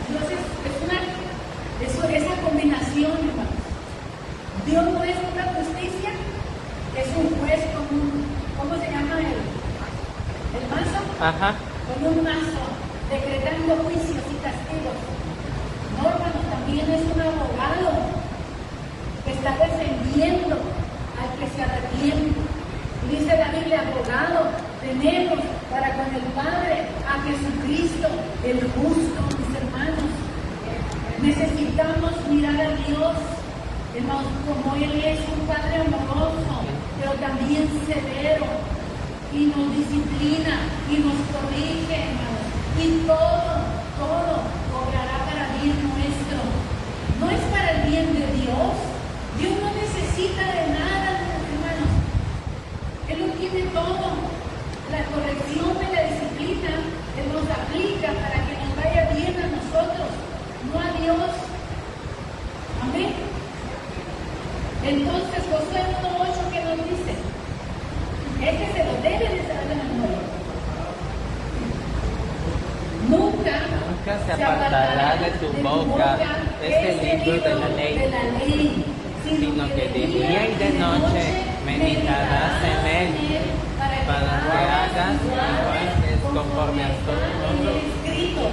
S1: Dios es esa combinación, hermanos. Dios no es una justicia, es un juez con un, ¿cómo se llama el mazo?
S3: Ajá.
S1: Con un mazo, decretando juicios y castigos. No, hermanos, también es un abogado que está defendiendo al que se arrepiente. Y dice la Biblia, abogado tenemos para con el Padre a Jesucristo, el justo, mis hermanos. Necesitamos mirar a Dios, hermanos, como Él es un Padre amoroso, pero también severo, y nos disciplina, y nos corrige, hermanos, y todo obrará para bien nuestro. No es para el bien de Dios. Dios no necesita de nada, hermanos. Él lo tiene todo. La corrección de la disciplina, Él nos aplica para que nos vaya bien a nosotros, no a Dios. Amén. Entonces, Josué 1:8, ¿qué nos dice? Este se lo debe de saber de memoria. Nunca
S3: se apartará de tu boca este libro de la ley, sino que de día y de noche meditarás en él, para que hagas igual es conforme a todo
S1: escrito,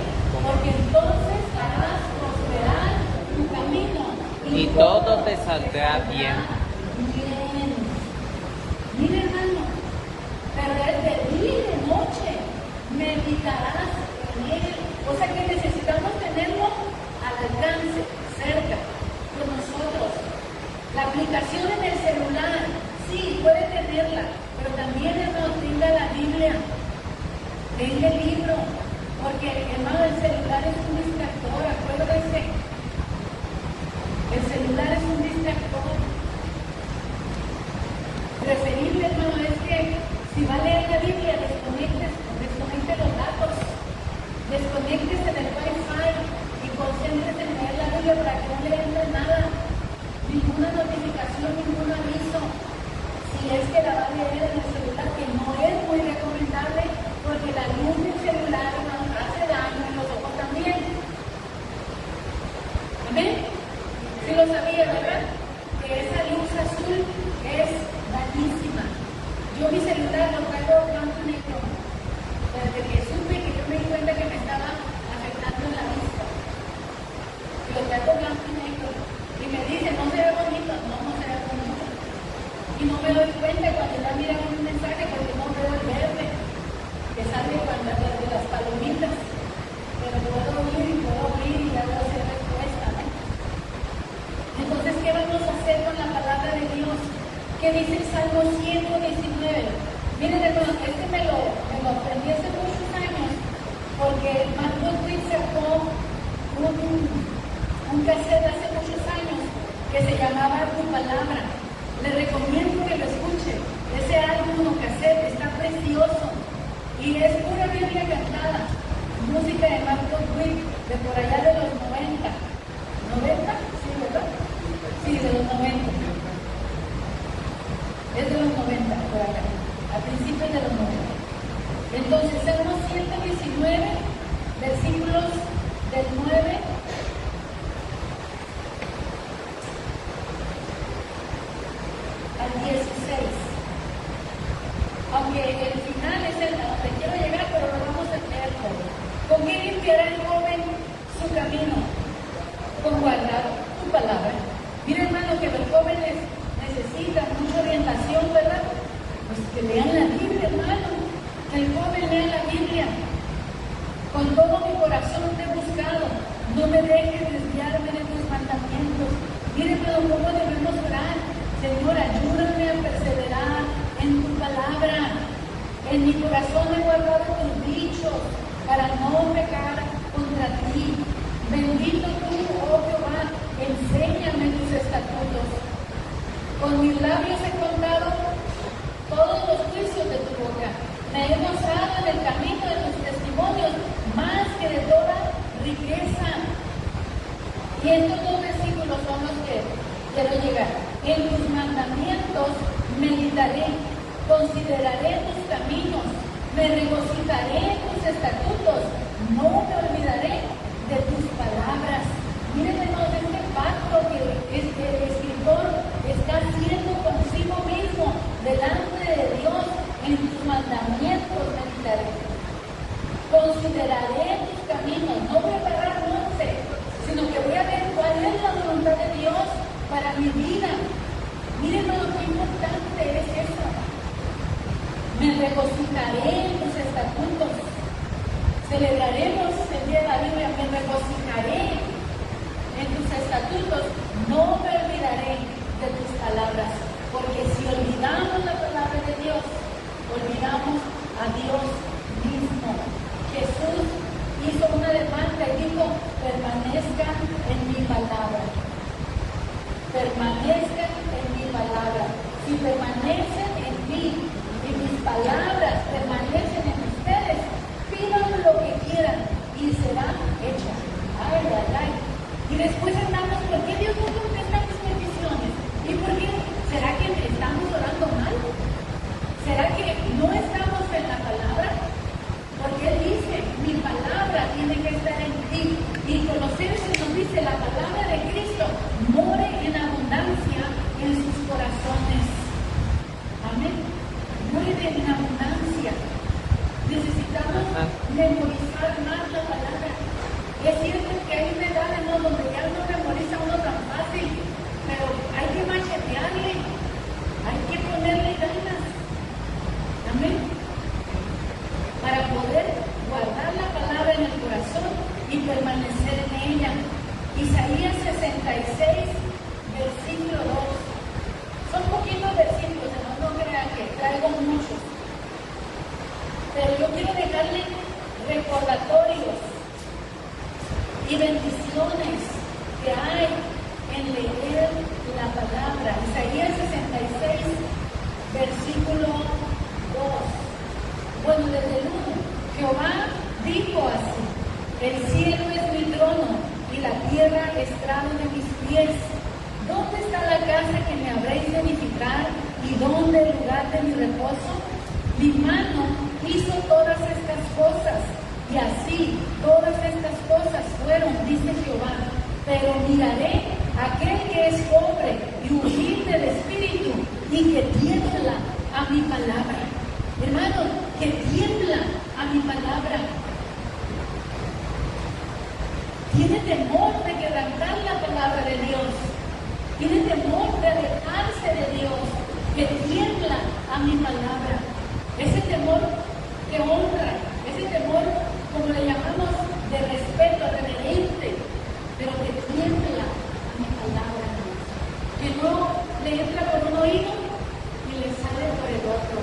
S1: porque entonces harás prosperar tu camino
S3: y todo te saldrá bien.
S1: Bien. Mira, hermano, pero es de día y de noche meditarás en él. O sea que necesitamos tenerlo al alcance, cerca, con nosotros. La aplicación en el celular, sí, puede tenerla, pero también, hermano, tenga la Biblia Leí el libro, porque hermano, el celular es un distractor, acuérdese. El celular es un distractor. Preferible, hermano, es que si va a leer la Biblia, desconecte los datos, desconéctese del Wi-Fi y concéntrese en leer la Biblia para que no le entre nada, ninguna notificación, ningún aviso. Si es que la va a leer en el celular, que no es muy recomendable, porque la luz del celular nos hace daño en los ojos también. ¿Amén? Sí lo sabía, ¿verdad? Que esa luz azul es dañísima. Yo mi celular lo traigo blanco y negro. Desde que supe que yo me di cuenta que me estaba afectando en la vista. Lo traigo blanco y negro. Y me dice, no se ve bonito. No, no se ve bonito. Y no me doy cuenta cuando ya miran un mensaje porque no veo el verde que sale cuando de las palomitas. Pero puedo oír y ya veo si hay respuesta, ¿no? Entonces, ¿qué vamos a hacer con la palabra de Dios? ¿Qué dice el Salmo 119? Miren, hermanos, me lo aprendí hace muchos años, porque Marcos Witt sacó un cassette hace muchos años que se llamaba Tu Palabra. Le recomiendo que lo escuche. Ese álbum o cassette está precioso y es pura Biblia cantada. Música de Marcos Witt, de por allá de los 90. ¿90? Sí, ¿verdad? Sí, de los 90. Es de los 90, por acá, a principios de los 90. Entonces, Salmo 119, versículos del 9 al 16. Aunque el final es el a donde quiero llegar, pero lo vamos a leer todo. ¿Con qué limpiará el joven su camino? Con guardar tu palabra. Mira, hermano, que los jóvenes necesitan mucha orientación, ¿verdad? Pues que lean la Biblia, hermano. Que el joven lea la Biblia. Con todo mi corazón te he buscado. No me dejes desviarme de tus mandamientos. Mire, hermano, cómo debemos orar. Señor, ayúdame a perseverar en tu palabra. En mi corazón he guardado tus dichos para no pecar contra ti. Bendito tú, oh Jehová, enséñame tus estatutos. Con mis labios he contado todos los juicios de tu boca. Me he gozado en el camino de tus testimonios, más que de toda riqueza. Y estos dos versículos son los que quiero llegar. En tus mandamientos meditaré, consideraré tus caminos, me regocijaré en tus estatutos, no me olvidaré de tus palabras. Miren, hermanos, este pacto que el escritor está haciendo consigo mismo delante de Dios. En tus mandamientos meditaré, consideraré tus caminos. No voy a agarrar 11, sino que voy a ver cuál es la voluntad de Dios para mi vida. Miren lo que importante es eso. Me regocijaré en tus estatutos. Celebraremos el día de la Biblia. Me regocijaré en tus estatutos. No me olvidaré de tus palabras. Porque si olvidamos la palabra de Dios, olvidamos a Dios mismo. Jesús hizo una demanda y dijo, permanezcan en mi palabra. Permanezcan en mi palabra. Si permanecen en mí y mis palabras permanecen en ustedes, pidan lo que quieran y será hecho. Ay, ay, ay. Y después andamos, ¿por qué Dios no contesta mis peticiones? ¿Y por qué? ¿Será que estamos orando mal? ¿Será que no estamos en la palabra? Porque Él dice, mi palabra tiene que estar en ti. Y Colosenses nos dice, la palabra de Cristo more en abundancia en sus corazones. Amén. More en abundancia. Necesitamos memorizar más la palabra. Es cierto que hay una edad en donde ya no memoriza uno tan fácil, pero hay que machetearle, hay que ponerle ganas. Amén. Para poder guardar la palabra en el corazón y permanecer en ella. Isaías 66, versículo 2. Son poquitos versículos, no crean que traigo muchos. Pero yo quiero dejar dejarle recordatorios y bendiciones que hay en leer la palabra. Isaías 66, versículo 2. Bueno, desde el 1, Jehová dijo así: el cielo es mi trono y la tierra estrado de mis pies. ¿Dónde está la casa que me habréis de edificar y dónde el lugar de mi reposo? Mi mano hizo todas estas cosas, y así todas estas cosas fueron, dice Jehová. Pero miraré a aquel que es pobre y humilde de espíritu y que tiembla a mi palabra. Hermanos, que tiembla a mi palabra. Tiene temor de quebrantar la palabra de Dios. Tiene temor de alejarse de Dios, que tiembla a mi palabra. Ese temor que honra, ese temor, como le llamamos, de respeto, reverente, pero que tiembla a mi palabra. Que no le entra por un oído y le sale por el otro.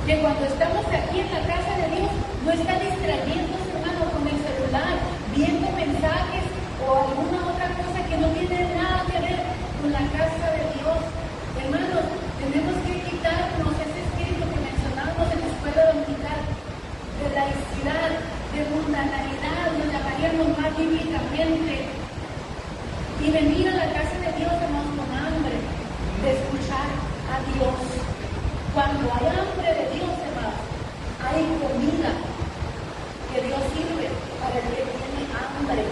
S1: Que cuando estamos aquí en la casa de Dios, no está distrayéndose, hermano, con el celular, viendo mensajes o alguna otra cosa que no tiene nada que ver con la casa de Dios. Hermanos, tenemos que quitarnos ese espíritu que mencionábamos en la escuela dominical, de laicidad, de mundanalidad, lo llamaríamos más bíblicamente, y venir a la casa de Dios, hermanos, con hambre de escuchar a Dios. Cuando hay hambre de Dios, hermanos, hay comida que Dios sirve para el que tiene hambre.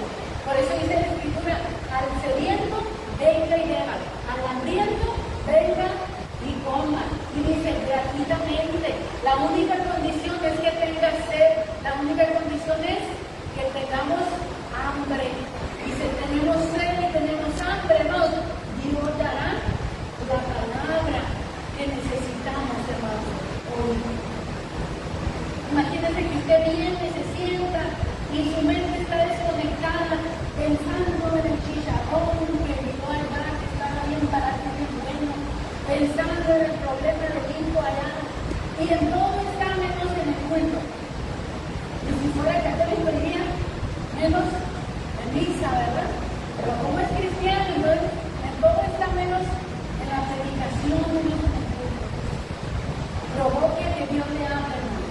S1: Por eso dice la Escritura: al sediento, venga y beba; al hambriento, venga y coma. Y dice, gratuitamente. La única condición es que tengas sed, la única condición es que tengamos hambre. Y si tenemos sed y tenemos hambre, hermanos, Dios dará la palabra que necesitamos, hermanos, hoy. Imagínense que usted viene, se sienta y su mente está desconectada, pensando en el chicharrón que llegó al bar, que estaba bien barato, bien bueno, pensando en el problema del hijo allá, y en todo está menos en el culto. Y si fuera católico diría, menos en misa, ¿verdad? Pero como es cristiano, entonces en todo está menos en la predicación, menos en el culto. Provoque que Dios le hable, hermano.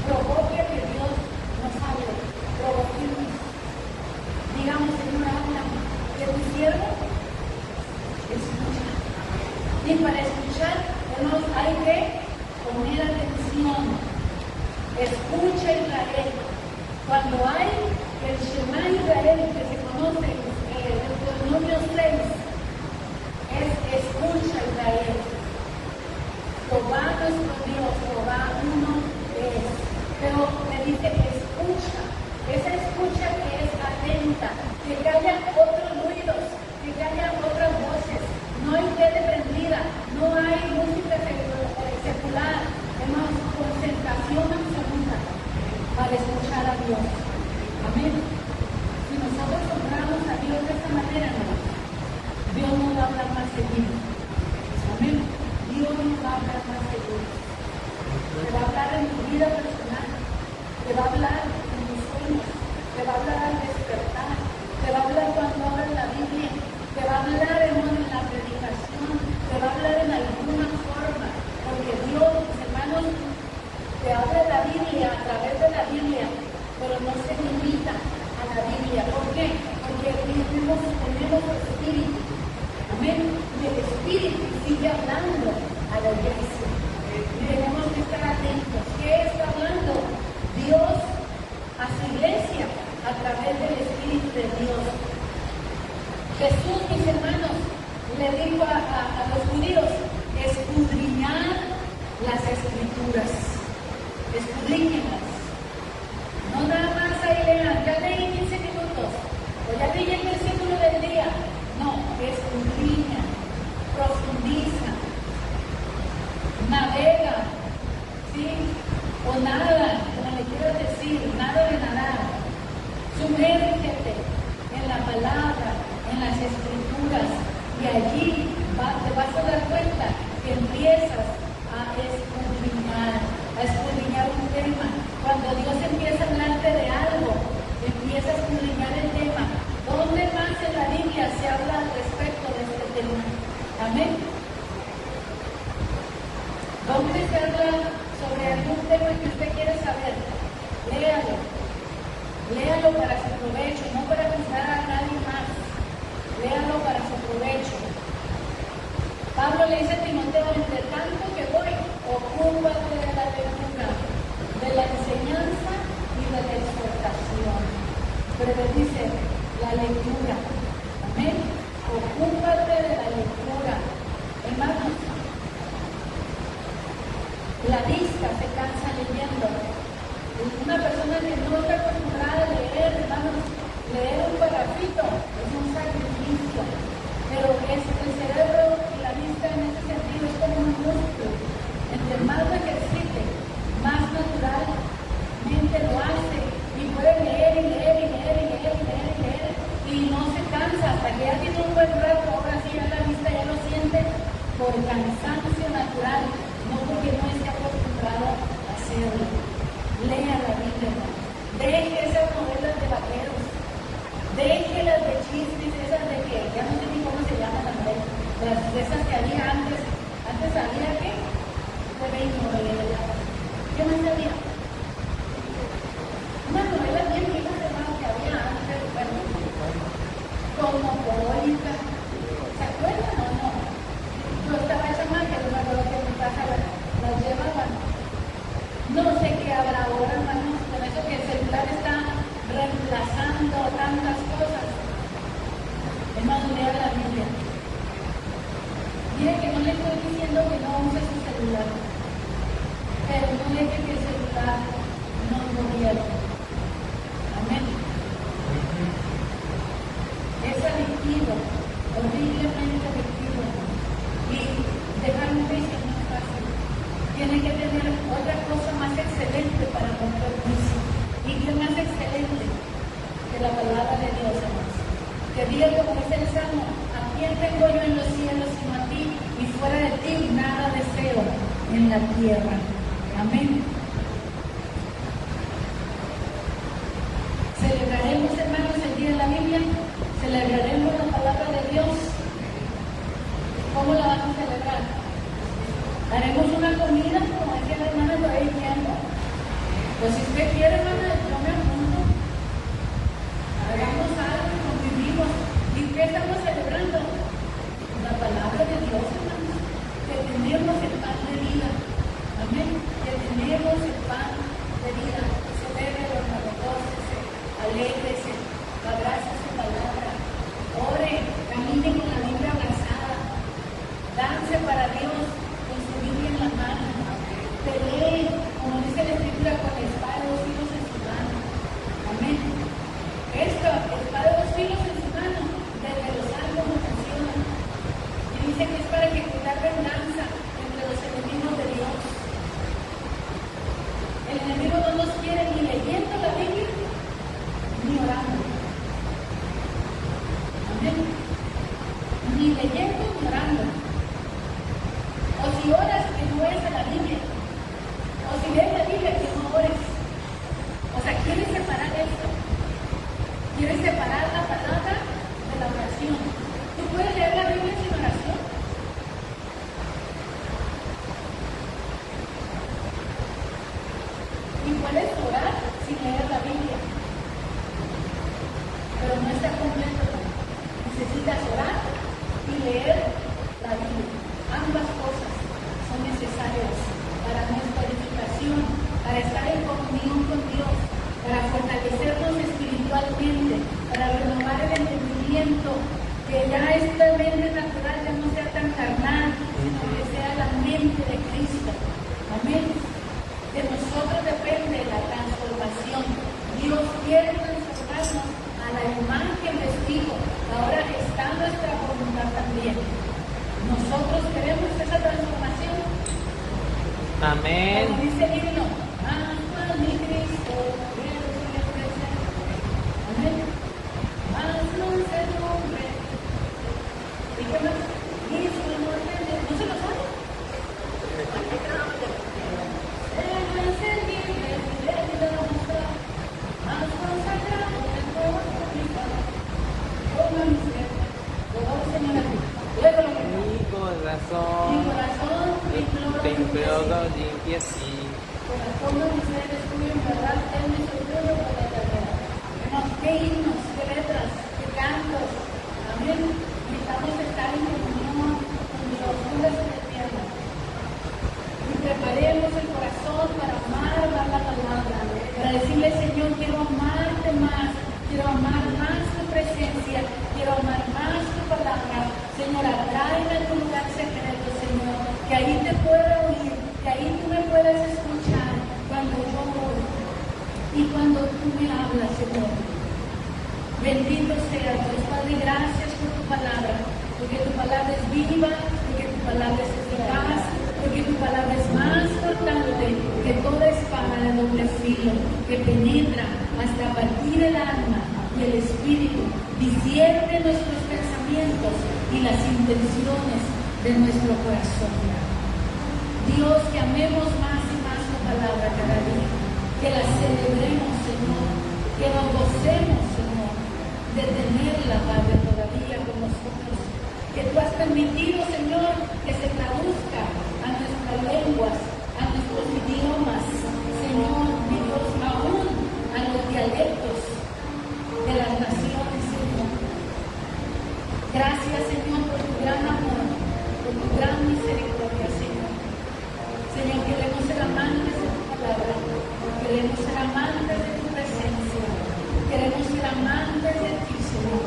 S1: Provoque que Dios nos hable. Provoquemos. Digamos, Señor, habla. Que tu siervo escucha. Y para escuchar, hermanos, hay que poner atención. Escucha Israel. Cuando hay el Shema Israel, que se conoce en Deuteronomio 6, es escucha Israel. Jehová nuestro Dios, Jehová uno es. Pero me dice escucha. Esa escucha que es atenta, que haya otros ruidos, que haya otras voces. No hay tele prendida, no hay música secular, tenemos concentración absoluta para escuchar a Dios. Amén. Si nosotros honramos a Dios de esta manera, no, Dios nos va a hablar más seguido. Amén. Dios nos va a hablar más seguido. Te va a hablar en tu vida personal, te va a hablar en tus sueños, te va a hablar al despertar, te va a hablar cuando abres la Biblia, te va a hablar, hermano, en la predicación, te va a hablar en alguna forma, porque Dios, mis hermanos, te habla de la Biblia, a través de la Biblia, pero no se limita a la Biblia. ¿Por qué? Porque tenemos espíritu. Amén. Y el espíritu sigue hablando a la iglesia. Y tenemos que estar atentos. ¿Qué está hablando Dios a su iglesia? A través del Espíritu de Dios. Jesús, mis hermanos, le dijo a los judíos: escudriñad las Escrituras. Escudriñenlas. No nada más ahí lean, ya leí 15 minutos, o ya leí el versículo del día. No, escudriña, profundiza, navega, ¿sí? O nada, como le quiero decir, nada de nadar. Sumérgete en la palabra, en las Escrituras, y allí te vas a dar cuenta que empiezas a escudriñar un tema, Cuando Dios empieza a hablarte de algo, empiezas a explicar el tema. ¿Dónde más en la Biblia se habla al respecto de este tema? Amén. ¿Dónde se habla sobre algún tema que usted quiere saber? Léalo. Léalo para su provecho, no para juzgar a nadie más. Léalo para su provecho. Pablo le dice a Timoteo, entre tanto que voy, ocúpate de la lectura, de la enseñanza y de la exhortación. Pero le dice, la lectura. Amén. Ocúpate de la lectura. Hermanos, la vista se cansa leyendo. Una persona que no está acostumbrada a leer, hermanos, leer un parrafito es un sacrificio. Pero el cerebro y la vista en ese sentido es como un músculo. Entre más lo ejercite, más naturalmente lo hace. Y puede leer y leer y leer y leer y leer y leer. Y no se cansa hasta que ya tiene un buen rato. Ahora sí ya la vista ya lo siente por cansancio natural, no porque no esté acostumbrado a hacerlo. Lea la Biblia, deje esas novelas de vaqueros, deje las de chismes, esas de que ya no sé ni cómo se llaman las novelas, las de esas que había antes había ¿qué? De 20 novelas. ¿Qué más había? Unas novelas bien viejas, hermano, que había antes, bueno, cosmopolita. ¿Se acuerdan o no? Yo estaba chamaca, no me acuerdo que en mi casa las llevaban. No sé qué habrá ahora, hermanos, con eso que el celular está reemplazando tantas cosas. Hermanos, lea la Biblia. Mire que no le estoy diciendo que no use su celular, pero no deje que el celular nos gobierne. Amén. Es adictivo, horriblemente adictivo. Y dejar un vicio no es fácil. Tiene que tener otra cosa más excelente para romper el vicio. ¿Y qué más excelente que la palabra de Dios, hermanos? Que diga como dice el Salmo, ¿a quién tengo yo en los cielos sino a ti? Y fuera de ti nada deseo en la tierra. Amén. Celebraremos, hermanos, el día de la Biblia. Celebraremos la palabra de Dios. ¿Cómo la vamos a celebrar? Haremos una comida, como decía la hermana, por ahí tiempo. Pues si usted quiere, hermana, yo me apunto. Hagamos algo, convivimos. ¿Y qué estamos celebrando? La palabra de Dios, hermanos. Que tenemos el pan de vida. Amén. Que tenemos el pan de vida. Celebre, gócese, alégrese, abrace su palabra. Ore, camine con la Biblia abrazada. Dance para Dios con su Biblia en la mano. Pelee, como dice la Escritura, con la espada de dos filos en su mano. Amén. Esta espada de dos filos en su mano, desde los salmos nos menciona. Y dice que es para ejecutar venganza entre los enemigos de Dios. El enemigo no nos quiere ni leyendo la Biblia, ni orando. Amén. Ni leyendo ni orando. O si oras, que no es a la Biblia. O si lees la Biblia, que no ores. O sea, ¿quieres separar esto? ¿Quieres separar la palabra de la oración? ¿Tú puedes leer la Biblia sin oración? Y puedes orar sin leer la Biblia. Pero no está completo. Necesitas orar y leer la Biblia. Ambas cosas son necesarias para nuestra edificación, para estar en comunión con Dios, para fortalecernos espiritualmente, para renovar el entendimiento, que ya esta mente natural ya no sea tan carnal, sino que sea la mente de Cristo. Amén. De nosotros depende la transformación. Dios quiere transformarnos a la imagen de su Hijo. Ahora está nuestra voluntad también. Nosotros queremos esa transformación.
S3: Amén.
S1: Como dice el himno, alma mi Cristo, quiero que ofrecer. Amén. Haznos el nombre. ¿Y qué más? Y su amor ¿no se lo sabe? Debe seguir el Corazón de mi ser es tuyo, en verdad, ten mi orgullo por la eternidad. Hermanos, qué himnos, qué letras, qué cantos. También necesitamos estar en comunión con Dios, con la tierra. Y preparemos el corazón para amar más la palabra, para decirle, Señor, quiero amarte más, quiero amar más tu presencia, quiero amar más tu palabra. Señor, atráeme a tu lugar secreto, Señor, que ahí te pueda oír, que ahí tú me puedas escuchar cuando yo oro y cuando tú me hablas, Señor. Bendito sea Dios, Padre, gracias por tu palabra, porque tu palabra es viva, porque tu palabra es eficaz, porque tu palabra es más cortante que toda espada de doble filo, que penetra hasta partir el alma y el espíritu, discierne nuestros pensamientos y las intenciones de nuestro corazón. Dios, que amemos más y más tu palabra cada día, que la celebremos, Señor, que nos gocemos, Señor, de tenerla, Padre, todavía con nosotros, que tú has permitido, Señor, que se traduzca a nuestras lenguas, a nuestros idiomas, Señor, mi Dios, aún a los dialectos de las naciones, Señor. Gracias, Señor, por tu gran amor, por tu gran misericordia, Señor. Señor, queremos ser amantes de tu palabra, queremos ser amantes de tu presencia, queremos ser amantes de ti, Señor.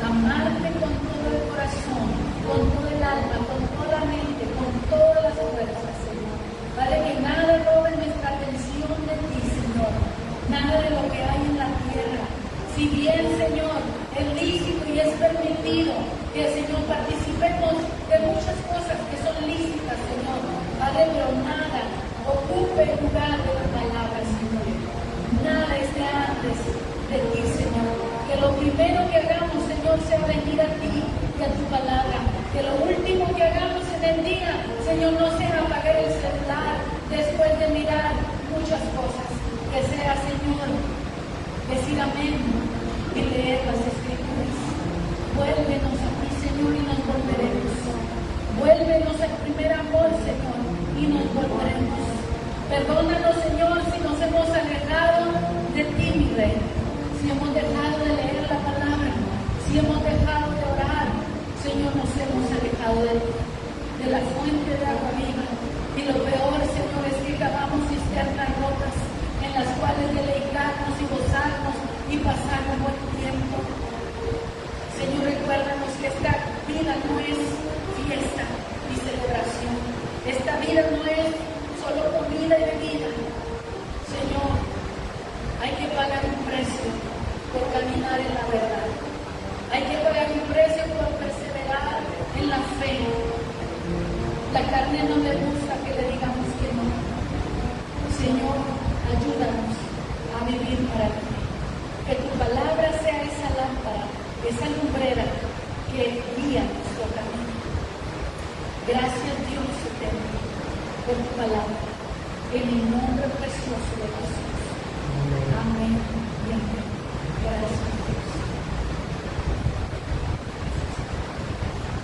S1: Amarte con todo el corazón, con todo el alma, con toda la mente, con todas las fuerzas, Señor. Padre, que nada robe nuestra atención de ti, Señor. Nada de lo que hay en la tierra. Si bien, Señor, es lícito y es permitido que, Señor, participemos de muchas cosas que son lícitas, Señor. Padre, pero nada ocupe el lugar de la palabra, Señor. Nada esté antes de ti, Señor. Que lo primero que hagamos, Señor, sea venir a ti y a tu palabra. Que lo último que hagamos en el día, Señor, no sea apagar el celular después de mirar muchas cosas. Que sea, Señor, decir amén y leer las Escrituras. Vuélvenos a ti, Señor, y nos volveremos. Vuélvenos al primer amor, Señor, y nos volveremos. Perdónanos, Señor, si nos hemos alejado de ti, mi Rey. Si hemos dejado de leer la palabra, si hemos dejado de orar, Señor, nos hemos alejado de la fuente de agua viva. Y lo peor, Señor, es que cavamos cisternas rotas en las cuales deleitarnos y gozarnos y pasar un buen tiempo. Señor, recuérdanos que esta vida no es fiesta y celebración. Esta vida no es solo comida y bebida. Señor, hay que pagar un precio por caminar en la verdad. Hay que pagar un precio por perseverar en la fe. La carne no le gusta que le digamos que no. Señor, ayúdanos a vivir para ti. Que tu palabra sea esa lámpara, esa lumbrera que guía nuestro camino. Gracias, Dios eterno, por tu palabra. En el nombre precioso de Jesús. Amén y amén. Gracias.